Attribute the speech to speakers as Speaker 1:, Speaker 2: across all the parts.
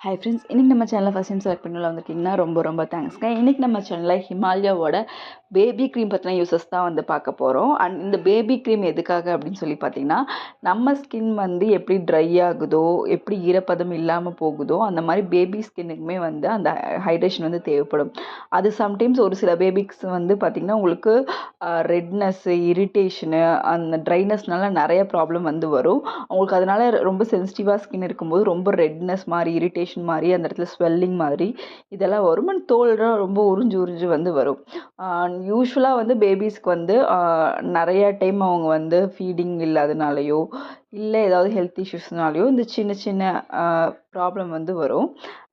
Speaker 1: Hi friends, இன்றைக்கி நம்ம சேனலில் ஃபஸ்ட் டைம் செலக்ட் பண்ணல வந்திருக்கீங்கன்னா ரொம்ப தேங்க்ஸ்ங்க. இன்றைக்கி நம்ம சேனலில் ஹிமாலயாவோட பேபி க்ரீம் பற்றின யூசஸ் தான் வந்து பார்க்க போகிறோம். அண்ட் இந்த பேபி க்ரீம் எதுக்காக அப்படின்னு சொல்லி பார்த்தீங்கன்னா, நம்ம ஸ்கின் வந்து எப்படி ட்ரை ஆகுதோ, எப்படி ஈரப்பதம் இல்லாமல் போகுதோ, அந்த மாதிரி பேபி ஸ்கின்னுக்குமே வந்து அந்த ஹைட்ரேஷன் வந்து தேவைப்படும். அது சம்டைம்ஸ் ஒரு சில பேபிக்ஸ் வந்து பார்த்திங்கன்னா உங்களுக்கு ரெட்னஸ்ஸு, இரிட்டேஷனு, அந்த ட்ரைனஸ்னால நிறைய ப்ராப்ளம் வந்து வரும். அவங்களுக்கு அதனால் ரொம்ப சென்சிட்டிவாக ஸ்கின் இருக்கும்போது ரொம்ப ரெட்னஸ் மாதிரி, இரிட்டேஷன் மாதிரி, அந்த இடத்துல ஸ்வெல்லிங் மாதிரி இதெல்லாம் வரும். அண்ட் தோல்லாம் ரொம்ப உறிஞ்சு வந்து வரும். யூஸ்வலாக வந்து பேபிஸ்க்கு வந்து நிறைய டைம் அவங்க வந்து ஃபீடிங் இல்லாதனாலையோ இல்லை ஏதாவது ஹெல்த் இஷ்யூஸ்னாலையோ இந்த சின்ன ப்ராப்ளம் வந்து வரும்.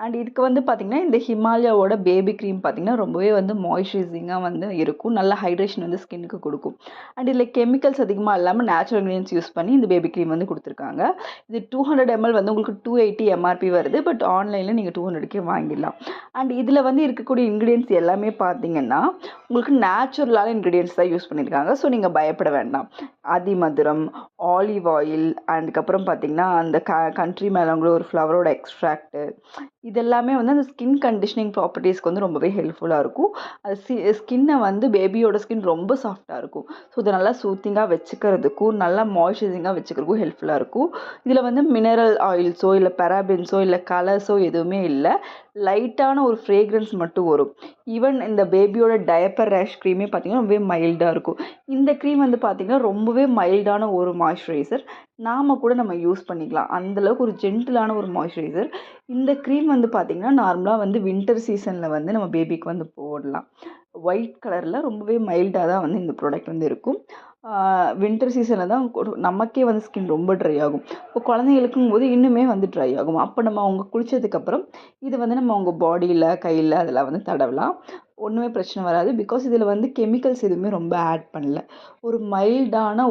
Speaker 1: அண்ட் இதுக்கு வந்து பார்த்திங்கன்னா இந்த ஹிமாலயாவோட பேபி க்ரீம் பார்த்திங்கன்னா ரொம்பவே வந்து மாய்ஸ்சரைசிங்காக வந்து இருக்கும். நல்ல ஹைட்ரேஷன் வந்து ஸ்கின்னுக்கு கொடுக்கும். அண்ட் இதில் கெமிக்கல்ஸ் அதிகமாக இல்லாமல் நேச்சுரல் இன்க்ரீடியன்ஸ் யூஸ் பண்ணி இந்த பேபி க்ரீம் வந்து கொடுத்துருக்காங்க. இது 200 ml வந்து உங்களுக்கு 280 MRP வருது. பட் ஆன்லைனில் நீங்கள் 200க்கே வாங்கிடலாம். அண்ட் இதில் வந்து இருக்கக்கூடிய இன்க்ரீடியன்ஸ் எல்லாமே பார்த்திங்கன்னா உங்களுக்கு நேச்சுரலான இன்க்ரீடியன்ஸ் தான் யூஸ் பண்ணியிருக்காங்க. ஸோ நீங்கள் பயப்பட வேண்டாம். அதிமதுரம், ஆலிவ் ஆயில், அதுக்கப்புறம் பார்த்திங்கன்னா அந்த கண்ட்ரி மேலவங்கள ஒரு ஃப்ளவரோட எக்ஸ்ட்ராக்ட்டு, இதெல்லாமே வந்து அந்த ஸ்கின் கண்டிஷனிங் ப்ராப்பர்ட்டிஸ்க்கு வந்து ரொம்பவே ஹெல்ப்ஃபுல்லாக இருக்கும். அது ஸ்கின்னை வந்து பேபியோட ஸ்கின் ரொம்ப சாஃப்டாக இருக்கும். ஸோ இதை நல்லா சூத்திங்காக வச்சுக்கிறதுக்கும் நல்லா மாய்ஸ்சரைசிங்காக வச்சுக்கிறதுக்கும் ஹெல்ப்ஃபுல்லாக இருக்கும். இதில் வந்து மினரல் ஆயில்ஸோ இல்லை பெராபென்ஸோ இல்லை கலர்ஸோ எதுவுமே இல்லை. லைட்டான ஒரு ஃப்ரேக்ரன்ஸ் மட்டும் வரும். ஈவன் இந்த பேபியோட டயப்பர் ரேஷ் க்ரீமே பார்த்திங்கன்னா ரொம்பவே மைல்டாக இருக்கும். இந்த க்ரீம் வந்து பார்த்திங்கன்னா ரொம்பவே மைல்டான ஒரு மாய்ஸ்சரைசர். நாம் கூட நம்ம யூஸ் பண்ணிக்கலாம். அந்தளவுக்கு ஒரு ஜென்டிலான ஒரு மாய்ஸ்சரைசர். இந்த க்ரீம் வந்து பார்த்திங்கன்னா நார்மலாக வந்து வின்டர் சீசனில் வந்து நம்ம பேபிக்கு வந்து போடலாம். ஒயிட் கலரில் ரொம்பவே மைல்டாக தான் வந்து இந்த ப்ராடக்ட் வந்து இருக்கும். வின்டர் சீசனில் தான் நமக்கே வந்து ஸ்கின் ரொம்ப ட்ரை ஆகும். இப்போ குழந்தைங்களுக்கும் போது இன்னுமே வந்து ட்ரை ஆகும். அப்போ நம்ம அவங்க குளித்ததுக்கப்புறம் இது வந்து நம்ம அவங்க பாடியில், கையில் அதெல்லாம் வந்து தடவலாம். ஒன்றுமே பிரச்சனை வராது. பிகாஸ் இதில் வந்து கெமிக்கல்ஸ் எதுவுமே ரொம்ப ஆட் பண்ணல. ஒரு மைல்டான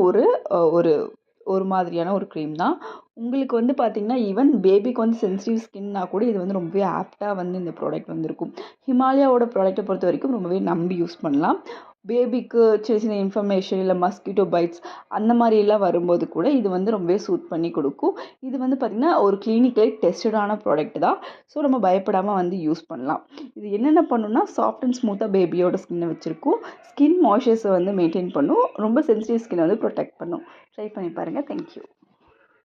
Speaker 1: ஒரு மாதிரியான ஒரு க்ரீம் தான். உங்களுக்கு வந்து பார்த்திங்கன்னா ஈவன் பேபிக்கு வந்து சென்சிட்டிவ் ஸ்கின்னா கூட இது வந்து ரொம்பவே ஆப்டாக வந்து இந்த ப்ராடக்ட் வந்துருக்கும். ஹிமாலயாவோட ப்ராடக்ட்டை பொறுத்த வரைக்கும் ரொம்பவே நம்பி யூஸ் பண்ணலாம். பேபிக்கு சின்ன இன்ஃபர்மேஷன் இல்லை மஸ்கிட்டோ பைட்ஸ் அந்த மாதிரிலாம் வரும்போது கூட இது வந்து ரொம்பவே சூட் பண்ணி கொடுக்கும். இது வந்து பார்த்திங்கன்னா ஒரு கிளினிக்கலி டெஸ்டடான ப்ராடக்ட் தான். ஸோ நம்ம பயப்படாமல் வந்து யூஸ் பண்ணலாம். இது என்னென்ன பண்ணுன்னா சாஃப்ட் அண்ட் ஸ்மூத்தாக பேபியோட ஸ்கின்னை வச்சுருக்கும். ஸ்கின் மாய்ஸ்சரைஸை வந்து மெயின்டைன் பண்ணும். ரொம்ப சென்சிட்டிவ் ஸ்கின்னை வந்து ப்ரொடெக்ட் பண்ணும். ட்ரை பண்ணி பாருங்கள். தேங்க்யூ.